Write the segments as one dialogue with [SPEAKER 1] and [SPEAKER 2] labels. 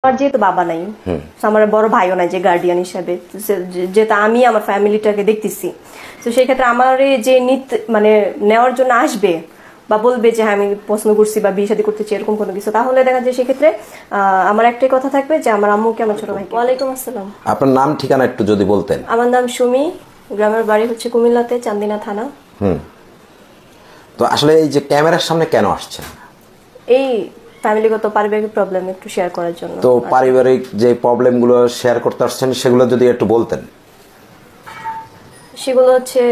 [SPEAKER 1] আমার যেহেতু বাবা নাই, আমার বড় ভাইও নাই যে গার্ডিয়ান হিসাবে, যেটা আমি আমার ফ্যামিলিটাকে দেখতেছি, তো সেই ক্ষেত্রে আমার যে মানে নেওয়ার জন্য আসবে বা বলবে যে হ্যাঁ আমি পছন্দ করছি বা বিয়ে শাদী করতে চাই এরকম কোনো কিছু, তাহলে দেখা যায় সেক্ষেত্রে আমার একটাই কথা থাকবে যে আমার আম্মুকে আমার ছোট ভাইকে। ওয়ালাইকুম আসসালাম।
[SPEAKER 2] আপনার নাম ঠিকানা একটু যদি বলতেন।
[SPEAKER 1] আমার নাম সুমি, গ্রামের বাড়ি হচ্ছে কুমিল্লাতে, চান্দিনা থানা।
[SPEAKER 2] তো আসলে এই যে ক্যামেরার সামনে কেন আসছেন?
[SPEAKER 1] এই ফ্যামিলিগত পারিবারিক প্রবলেম একটু শেয়ার করার জন্য।
[SPEAKER 2] তো পারিবারিক যে প্রবলেমগুলো শেয়ার করতে আসছেন সেগুলো যদি একটু বলতেন।
[SPEAKER 1] সেগুলো হচ্ছে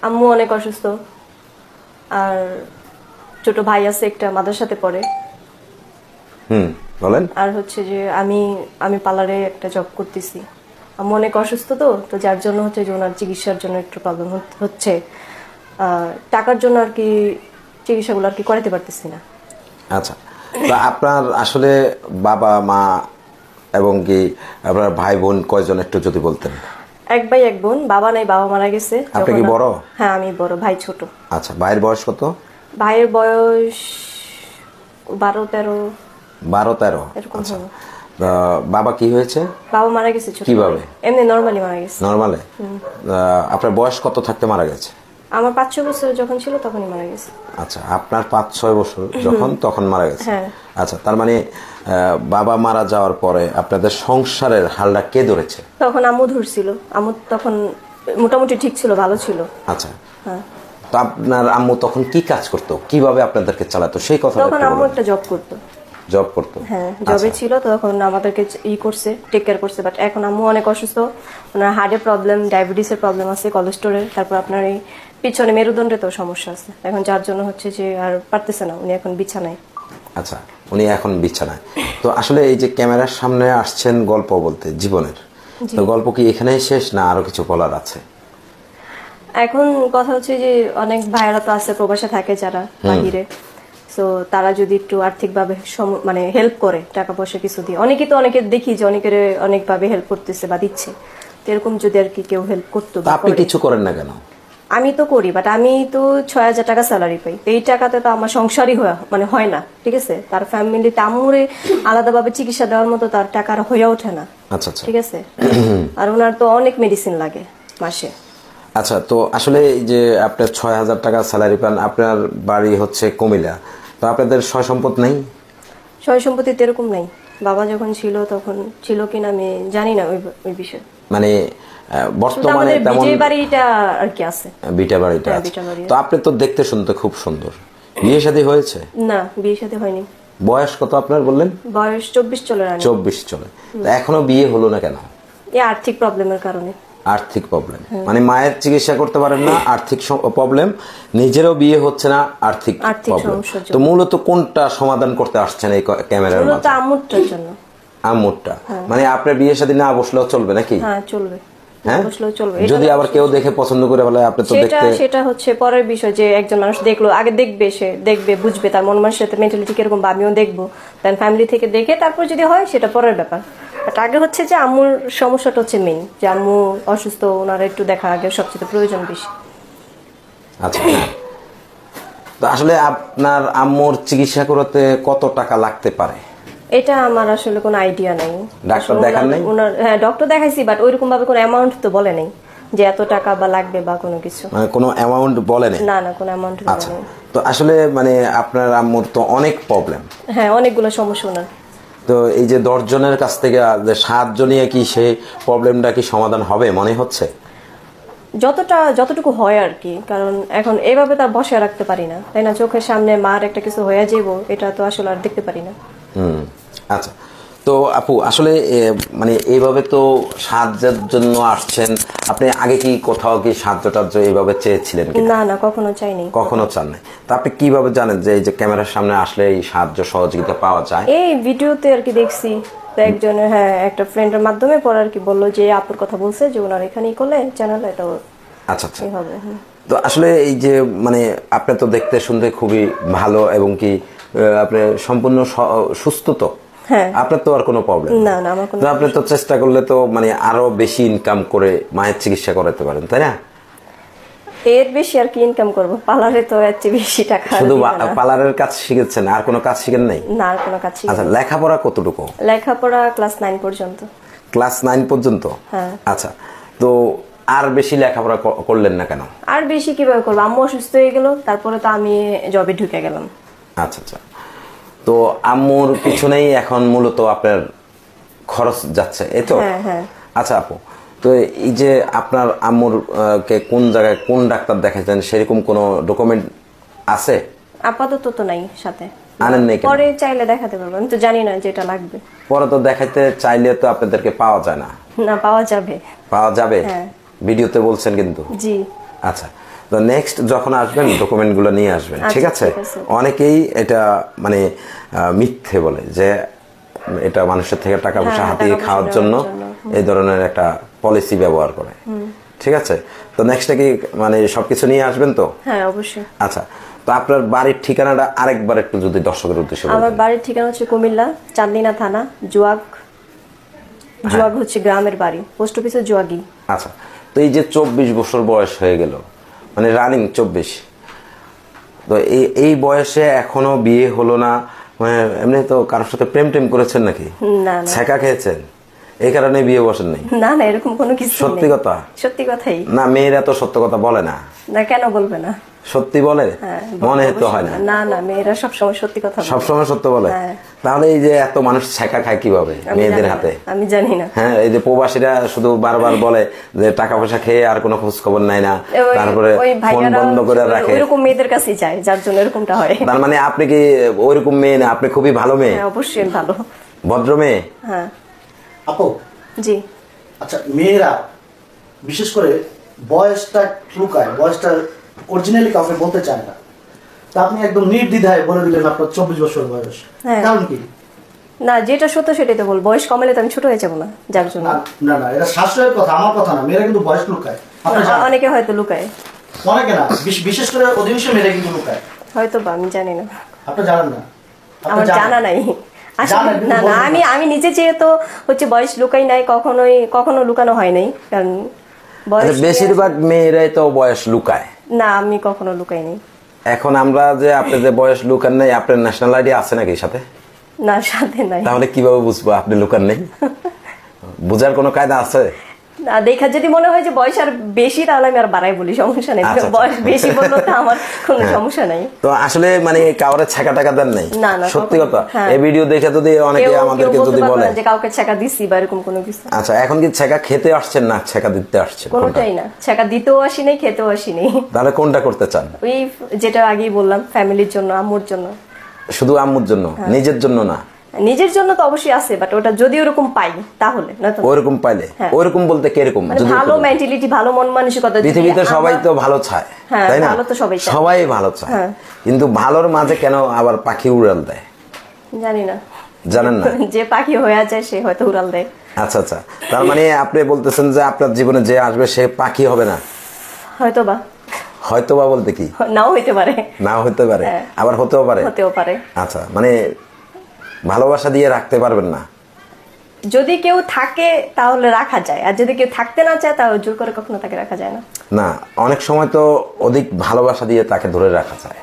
[SPEAKER 1] আম্মু অনেক অসুস্থ, আর ছোট ভাই আছে একটা মাদ্রাসাতে পড়ে।
[SPEAKER 2] বলেন।
[SPEAKER 1] আর হচ্ছে যে আমি পার্লারে একটা জব করতেছি। আম্মু অনেক অসুস্থ, তো যার জন্য হচ্ছে যে ওনার চিকিৎসার জন্য একটু প্রবলেম হচ্ছে। টাকার জন্য আর কি চিকিৎসাগুলো আর কি করাতে পারতেছি না।
[SPEAKER 2] আচ্ছা, তো আপনার আসলে বাবা মা এবং কি আপনার ভাই বোন কয়জন একটু যদি বলতেন।
[SPEAKER 1] এক ভাই এক বোন, বাবা নাই, বাবা মারা গেছে।
[SPEAKER 2] আপনি কি বড়?
[SPEAKER 1] হ্যাঁ আমি বড়, ভাই ছোট।
[SPEAKER 2] আচ্ছা, ভাইয়ের বয়স কত?
[SPEAKER 1] ভাইয়ের বয়স 12-13।
[SPEAKER 2] 12-13। আচ্ছা, বাবা কি হয়েছে?
[SPEAKER 1] বাবা মারা গেছে ছোট।
[SPEAKER 2] কিভাবে?
[SPEAKER 1] এমনি নরমালি মারা গেছে।
[SPEAKER 2] নরমালে? আপনার বয়স কত থাকতে মারা গেছে?
[SPEAKER 1] আমার 5-6 বছর যখন ছিল তখনই মারা গেছে।
[SPEAKER 2] আচ্ছা, আপনার 5-6 বছর যখন তখন মারা গেছে।
[SPEAKER 1] হ্যাঁ।
[SPEAKER 2] আচ্ছা, তার মানে বাবা মারা যাওয়ার পরে আপনাদের সংসারের হালটা কে ধরেছে?
[SPEAKER 1] তখন আম্মু ধরছিল। আম্মু তখন মোটামুটি ঠিক ছিল, ভালো ছিল।
[SPEAKER 2] আচ্ছা, হ্যাঁ। তো আপনার আম্মু তখন কি কাজ করতো, কিভাবে আপনাদেরকে চালাতো সেই কথা?
[SPEAKER 1] তখন আম্মু একটা জব করতো।
[SPEAKER 2] জব করতো?
[SPEAKER 1] হ্যাঁ, জবে ছিল। তখন আমাদেরকে করছে, টেক কেয়ার করছে। বাট এখন আম্মু অনেক অসুস্থ, ওনার হার্টের প্রবলেম, ডায়াবেটিসের প্রবলেম আছে, কোলেস্টেরলের, তারপর আপনার এই পিছনে মেরুদণ্ডে তো সমস্যা আছে এখন, যার জন্য হচ্ছে যে আর পারতেছে না, উনি এখন বিছানায়।
[SPEAKER 2] আচ্ছা, উনি এখন বিছানায়। তো আসলে এই যে ক্যামেরার সামনে আসছেন গল্প বলতে জীবনের, তো গল্প কি এখানেই শেষ না আরো কিছু বলার আছে?
[SPEAKER 1] এখন কথা হচ্ছে যে অনেক ভাইয়েরা তো আছে প্রবাসে থাকে যারা বাহিরে, তো তারা যদি একটু আর্থিকভাবে মানে হেল্প করে, টাকা পয়সা কিছু দিয়ে, অনেকে দেখি যে অনেকের অনেকভাবে হেল্প করতেছে বা দিচ্ছে, তো এরকম যদি আর কি কেউ হেল্প করতো।
[SPEAKER 2] আপনি কিছু করেন না কেন?
[SPEAKER 1] আমি তো করি, বাট আমি তো 6,000 টাকা স্যালারি পাই, এই টাকাতে তো আমার সংসারই হয় না, ঠিক আছে। তার ফ্যামিলিতে আমুরে আলাদাভাবে চিকিৎসা দেওয়ার মতো তার টাকা হয়ে ওঠে না।
[SPEAKER 2] আচ্ছা,
[SPEAKER 1] ঠিক আছে। আর ওনার তো অনেক মেডিসিন লাগে মাসে।
[SPEAKER 2] আচ্ছা, তো আসলে এই যে আপনার 6,000 টাকা স্যালারি পান, আপনার বাড়ি হচ্ছে কুমিল্লা, তো আপনাদের সয় সম্পদ নেই?
[SPEAKER 1] সয় সম্পত্তি এরকম নাই। বাবা যখন ছিল তখন ছিল কিনা আমি জানি না ওই বিষয়ে।
[SPEAKER 2] মানে বর্তমানে তেমন
[SPEAKER 1] বাড়িটা আর কি আছে,
[SPEAKER 2] বিটা বাড়িটা আছে। তো আপনি তো দেখতে শুনতে খুব সুন্দর, বিয়ে শাদী হয়েছে?
[SPEAKER 1] না, বিয়ে শাদী হয়নি।
[SPEAKER 2] বয়স কত আপনার বললেন?
[SPEAKER 1] বয়স 24 চলে।
[SPEAKER 2] 24 চলে। এখনো বিয়ে হলো না কেন?
[SPEAKER 1] এই আর্থিক প্রবলেমের কারণে।
[SPEAKER 2] আর্থিক প্রবলেম মানে মায়ের চিকিৎসা করতে পারেন না, আর্থিক প্রবলেম, নিজেরও বিয়ে হচ্ছে না, আর্থিক প্রবলেম। তো মূলত কোনটা সমাধান করতে আসছেন এই ক্যামেরার মাধ্যমে?
[SPEAKER 1] মূলত আম্মুরটার জন্য।
[SPEAKER 2] আম্মুরটা মানে আপনার বিয়ে শাদী না বসলেও চলবে নাকি?
[SPEAKER 1] হ্যাঁ চলবে।
[SPEAKER 2] হ্যাঁ, যদি আবার কেউ দেখে পছন্দ করে বলে আপনি তো দেখতে,
[SPEAKER 1] সেটা হচ্ছে পরের বিষয়, যে একজন মানুষ দেখলো, আগে দেখবে, সে দেখবে, বুঝবে তার মন মানসিকতা, মেন্টালিটি কিরকম, বা আমিও দেখবো, দেন ফ্যামিলি থেকে দেখে তারপর যদি হয় সেটা পরের ব্যাপার। বাট আগে হচ্ছে যে আম্মুর সমস্যাটা হচ্ছে মেইন, যে আম্মু অসুস্থ, ওনারা একটু দেখা আগে সবচেয়ে প্রয়োজন বেশি।
[SPEAKER 2] আচ্ছা, তো আসলে আপনার আম্মুর চিকিৎসা করতে কত টাকা লাগতে পারে?
[SPEAKER 1] এটা আমার আসলে কোনো আইডিয়া নাই।
[SPEAKER 2] ডাক্তার দেখান নাই?
[SPEAKER 1] হ্যাঁ, ডক্টর দেখাইছি, বাট ওইরকম ভাবে কোনো অ্যামাউন্ট তো বলে নাই যে এত টাকা বা লাগবে বা কোনো কিছু।
[SPEAKER 2] মানে কোনো অ্যামাউন্ট বলে নাই?
[SPEAKER 1] না, কোনো অ্যামাউন্ট বলে নাই।
[SPEAKER 2] তো আসলে মানে আপনার আম্মুর তো অনেক প্রবলেম।
[SPEAKER 1] হ্যাঁ, অনেকগুলো সমস্যা ওনার।
[SPEAKER 2] তো এই যে 10 জনের কাছ থেকে 7 জনই কি সেই প্রবলেমটা কি সমাধান হবে মনে হচ্ছে?
[SPEAKER 1] যতটুকু হয় আর কি, কারণ এখন এইভাবে তার বসে রাখতে পারি না, তাই না? চোখের সামনে মার একটা কিছু হয়ে যাবো, এটা তো আসলে আর দেখতে পারি না।
[SPEAKER 2] আচ্ছা, তো আপু আসলে মানে এইভাবে তো সাহায্যের জন্য আসছেন, আপনি আগে কি কোথাও কি সাহায্য এইভাবে চেয়েছিলেন?
[SPEAKER 1] না, কখনো চাইনি।
[SPEAKER 2] কখনো চান নাই। তো আপনি কিভাবে জানেন যে এই যে ক্যামেরার সামনে আসলে এই সাহায্য সহযোগিতা পাওয়া যায়?
[SPEAKER 1] এই ভিডিওতে আর কি দেখছি, একজনের, হ্যাঁ একটা ফ্রেন্ডের মাধ্যমে পরে আর কি বললো যে আপুর কথা বলছে যে ওনার এখানেই করলে চ্যানেল এটা।
[SPEAKER 2] আচ্ছা, হবে। তো আসলে এই যে মানে আপনি তো দেখতে শুনতে খুবই ভালো এবং কি আপনি সম্পূর্ণ সুস্থ, তো
[SPEAKER 1] হ্যাঁ
[SPEAKER 2] আপনার তো আর কোনো প্রবলেম
[SPEAKER 1] না। আমার কোনো,
[SPEAKER 2] আপনি তো চেষ্টা করলে তো মানে আরো বেশি ইনকাম করে মায়ের চিকিৎসা করাতে পারেন, তাই না?
[SPEAKER 1] এর বেশি আর কি ইনকাম করবো, পার্লারে তো এর চেয়ে বেশি টাকা আর
[SPEAKER 2] শুধু
[SPEAKER 1] দিবে না।
[SPEAKER 2] পার্লারের কাজ শিখেছেন, আর কোনো কাজ শিখেন নাই?
[SPEAKER 1] না, আর কোনো কাজ শিখিনি।
[SPEAKER 2] আচ্ছা, লেখাপড়া কতটুকু?
[SPEAKER 1] লেখাপড়া ক্লাস 9 পর্যন্ত।
[SPEAKER 2] ক্লাস 9 পর্যন্ত?
[SPEAKER 1] হ্যাঁ।
[SPEAKER 2] আচ্ছা, তো আর বেশি লেখাপড়া করলেন না কেন?
[SPEAKER 1] আর বেশি কিভাবে করবো, আম্মু অসুস্থ হয়ে গেল, তারপরে তো আমি জবে ঢুকে গেলাম।
[SPEAKER 2] আচ্ছা আচ্ছা, তো আম্মুর পিছনেই এখন মূলত আপনার খরচ যাচ্ছে, এই তো?
[SPEAKER 1] হ্যাঁ হ্যাঁ।
[SPEAKER 2] আচ্ছা আপু, তো এই যে আপনার আম্মুর কে কোন জায়গায় কোন ডাক্তার দেখাচ্ছেন, সেরকম কোনো ডকুমেন্ট আছে?
[SPEAKER 1] আপাতত তো নাই সাথে।
[SPEAKER 2] আনেন নাই কেন?
[SPEAKER 1] পরে চাইলে দেখাতে পারবো, আমি তো জানি না যেটা লাগবে।
[SPEAKER 2] পরে তো দেখাইতে চাইলে তো আপনাদেরকে পাওয়া যায় না।
[SPEAKER 1] না, পাওয়া যাবে।
[SPEAKER 2] পাওয়া যাবে?
[SPEAKER 1] হ্যাঁ।
[SPEAKER 2] ভিডিওতে বলছেন কিন্তু।
[SPEAKER 1] জি।
[SPEAKER 2] আচ্ছা, তো নেক্সট যখন আসবেন ডকুমেন্টগুলো নিয়ে আসবেন, ঠিক আছে?
[SPEAKER 1] ঠিক আছে।
[SPEAKER 2] অনেকেই এটা মানে মিথ্যে বলে যে এটা মানুষের থেকে টাকা পয়সা হাতিয়ে
[SPEAKER 1] টাকা পয়সা
[SPEAKER 2] খাওয়ার
[SPEAKER 1] নেওয়ার
[SPEAKER 2] জন্য
[SPEAKER 1] জন্য।
[SPEAKER 2] এই ধরনের একটা পলিসি ব্যবহার করে, ঠিক আছে? তো নেক্সটে কি মানে সবকিছু নিয়ে আসবেন তো?
[SPEAKER 1] হ্যাঁ, অবশ্যই।
[SPEAKER 2] আচ্ছা, তো আপনার বাড়ির ঠিকানাটা আরেকবার একটু যদি দর্শকের উদ্দেশ্যে
[SPEAKER 1] আমার
[SPEAKER 2] বলতেন।
[SPEAKER 1] বাড়ির ঠিকানা হচ্ছে কুমিল্লা, চান্দিনা থানা, জুয়াগ। জুয়াগ হচ্ছে গ্রামের বাড়ি, পোস্ট অফিসে জুয়াগি।
[SPEAKER 2] আচ্ছা, তো এই যে 24 বছর বয়স হয়ে গেল, মানে রানিং 24, তো এই বয়সে এখনো বিয়ে হলো না? মানে এমনি তো কারোর সাথে প্রেম টেম করেছেন নাকি?
[SPEAKER 1] না না
[SPEAKER 2] ছেঁকা খেয়েছেন, এই কারণে বিয়ে বসেন নাই?
[SPEAKER 1] না না, এরকম কোনো কিছু নেই।
[SPEAKER 2] সত্যি কথা?
[SPEAKER 1] সত্যি কথাই।
[SPEAKER 2] না, মেয়েরা তো সত্য কথা বলে না।
[SPEAKER 1] না, কেন বলবে না?
[SPEAKER 2] সত্যি বলে?
[SPEAKER 1] হ্যাঁ,
[SPEAKER 2] মনে তো
[SPEAKER 1] অবশ্যই
[SPEAKER 2] হয় না।
[SPEAKER 1] না না, মেয়েরা সবসময় সত্যি কথা বলে।
[SPEAKER 2] সবসময় সত্য বলে?
[SPEAKER 1] হ্যাঁ।
[SPEAKER 2] তাহলে এই যে এত মানুষ ছেঁকা খায় কিভাবে
[SPEAKER 1] আমি
[SPEAKER 2] মেয়েদের
[SPEAKER 1] জানি না,
[SPEAKER 2] হাতে?
[SPEAKER 1] আমি জানি না।
[SPEAKER 2] হ্যাঁ, এই যে প্রবাসীরা শুধু বারবার বলে যে টাকা পয়সা খেয়ে আর কোনো খোঁজ খবর নাই না, তারপরে
[SPEAKER 1] ওই
[SPEAKER 2] ফোন
[SPEAKER 1] ভাইয়ারা
[SPEAKER 2] বন্ধ করে রাখে।
[SPEAKER 1] ওইরকম মেয়েদের কাছেই যায়, যার জন্য এরকমটা হয়।
[SPEAKER 2] তার মানে আপনি কি ওইরকম মেয়ে না? আপনি খুবই ভালো মেয়ে,
[SPEAKER 1] হ্যাঁ, অবশ্যই ভালো।
[SPEAKER 2] ভদ্র মেয়ে।
[SPEAKER 1] হ্যাঁ।
[SPEAKER 3] আপু,
[SPEAKER 1] জি।
[SPEAKER 3] আচ্ছা, মেয়েরা বিশেষ করে বয়সটা লুকায়, বয়সটা অরিজিনালি কাউকে বলতে চায় না। তা আপনি একদম নির্দ্বিধায় বলে দিলেন আপনার 24 বছর বয়স,
[SPEAKER 1] হ্যাঁ।
[SPEAKER 3] কারণ কি?
[SPEAKER 1] না, যেটা সত্য সেটাই তো বল, বয়স কমালে তো আমি ছোট হয়ে যাবো না, যার জন্য।
[SPEAKER 3] না না, এটা শাশুড়ের কথা, আমার কথা না। মেয়েরা কিন্তু বয়স লুকায়, আপনি জানেন?
[SPEAKER 1] অনেকে হয়তো লুকায়,
[SPEAKER 3] অনেকে না, বিশেষ করে অধিকাংশ মেয়েরা কিন্তু লুকায়।
[SPEAKER 1] হয়তো বা, আমি জানি না,
[SPEAKER 3] আপনি জানেন না? আপনি
[SPEAKER 1] আমার
[SPEAKER 3] জানেন?
[SPEAKER 1] জানা নাই আসলে।
[SPEAKER 3] জানেন, কিন্তু
[SPEAKER 1] না না,
[SPEAKER 3] বলবেন না।
[SPEAKER 1] আমি নিজে চেয়ে তো হচ্ছে বয়স লুকাই নাই, কখনো লুকানো হয় নাই, কারণ বয়স
[SPEAKER 2] আচ্ছা, বেশিরভাগ মেয়েরাই তো বয়স লুকায়।
[SPEAKER 1] না, আমি কখনো লুকাই নাই।
[SPEAKER 2] এখন আমরা যে আপনি যে বয়স লুকান নাই, আপনার ন্যাশনাল আইডি আছে নাকি সাথে?
[SPEAKER 1] না, সাথে নাই।
[SPEAKER 2] তাহলে কিভাবে বুঝবো আপনি লুকান নেই? বুঝার কোনো কায়দা আছে?
[SPEAKER 1] না, দেখা যদি মনে হয় যে বয়স আর বেশি, তাহলে আমি আর বাড়াই বলি, সমস্যা নেই।
[SPEAKER 2] আচ্ছা,
[SPEAKER 1] বয়স বেশি বললো তো আমার কোনো সমস্যা নাই।
[SPEAKER 2] তো আসলে মানে কাউরে ছেঁকা টাকা দেন নাই?
[SPEAKER 1] না না,
[SPEAKER 2] সত্যি
[SPEAKER 1] কখনো।
[SPEAKER 2] কথা।
[SPEAKER 1] হ্যাঁ।
[SPEAKER 2] এই ভিডিও দেখে যদি অনেকে
[SPEAKER 1] কেউ
[SPEAKER 2] আমাদেরকে
[SPEAKER 1] বলতে
[SPEAKER 2] যদি
[SPEAKER 1] পারবে
[SPEAKER 2] বলে
[SPEAKER 1] না যে কাউকে ছেঁকা দিছি বা এরকম কোনো কিছু।
[SPEAKER 2] আচ্ছা, এখন কি ছেঁকা খেতে আসছেন না ছেঁকা দিতে আসছেন?
[SPEAKER 1] কোনোটাই না, ছেঁকা দিতেও আসি নাই, খেতেও আসি নাই।
[SPEAKER 2] তাহলে কোনটা করতে চান?
[SPEAKER 1] ওই যেটা আগেই বললাম, ফ্যামিলির জন্য, আম্মুর জন্য।
[SPEAKER 2] শুধু আম্মুর জন্য, নিজের জন্য না?
[SPEAKER 1] নিজের জন্য তো অবশ্যই আছে, বাট ওটা যদি ওরকম পাই তাহলে না তো।
[SPEAKER 2] ওইরকম পাইলে?
[SPEAKER 1] হ্যাঁ।
[SPEAKER 2] ওইরকম বলতে কিরকম?
[SPEAKER 1] মানে
[SPEAKER 2] যদি
[SPEAKER 1] ভালো
[SPEAKER 2] একটু-
[SPEAKER 1] মেন্টালিটি, ভালো মন মানসিকতা। যদি
[SPEAKER 2] পৃথিবীতে সবাই
[SPEAKER 1] আমার-
[SPEAKER 2] তো ভালো চায়,
[SPEAKER 1] হ্যাঁ,
[SPEAKER 2] তাই না?
[SPEAKER 1] ভালো তো সবাই চায়।
[SPEAKER 2] সবাই ভালো চায়,
[SPEAKER 1] হ্যাঁ।
[SPEAKER 2] কিন্তু ভালোর মাঝে কেন আবার পাখি উড়াল দেয়?
[SPEAKER 1] জানি না,
[SPEAKER 2] জানেন না?
[SPEAKER 1] যে পাখি হয়ে যায় সে হয়তো উড়াল দেয়।
[SPEAKER 2] আচ্ছা আচ্ছা, তার মানে আপনি বলতেছেন যে আপনার জীবনে যে আসবে সে পাখি হবে না?
[SPEAKER 1] হয়তো বা,
[SPEAKER 2] হয়তো বা বলতে কি?
[SPEAKER 1] নাও হইতে পারে।
[SPEAKER 2] না হতে পারে,
[SPEAKER 1] হ্যাঁ।
[SPEAKER 2] আবার হতেও পারে।
[SPEAKER 1] হতেও পারে।
[SPEAKER 2] আচ্ছা, মানে ভালোবাসা দিয়ে রাখতে পারবেন না?
[SPEAKER 1] যদি কেউ থাকে তাহলে রাখা যায়, আর যদি কেউ থাকতে না চায় তাহলে জোর করে কখনো তাকে রাখা যায় না।
[SPEAKER 2] না, অনেক সময় তো অধিক ভালোবাসা দিয়ে তাকে ধরে রাখা যায়,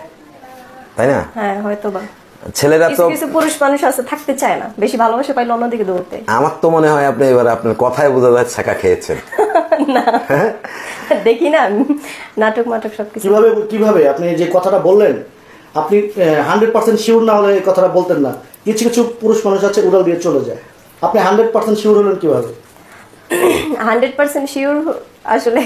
[SPEAKER 2] তাই না?
[SPEAKER 1] হ্যাঁ, হয়তো বা।
[SPEAKER 2] ছেলেরা তো,
[SPEAKER 1] কিছু কিছু পুরুষ মানুষ আছে থাকতে চায় না, বেশি ভালোবাসা পাইলে অন্যদিকে দৌড়তে।
[SPEAKER 2] আমার তো মনে হয় আপনি এবার আপনার কথায় বোঝা যায় ছেঁকা খেয়েছেন।
[SPEAKER 1] না, দেখি না নাটক মাটক সবকিছু।
[SPEAKER 3] কিভাবে আপনি যে কথাটা বললেন, আপনি 100% শিওর না হলে এই কথাটা বলতেন না। কিছু কিছু পুরুষ মানুষ আছে উড়াল দিয়ে চলে যায়, আপনি 100% শিওর হলেন কিভাবে?
[SPEAKER 1] 100% শিওর আসলে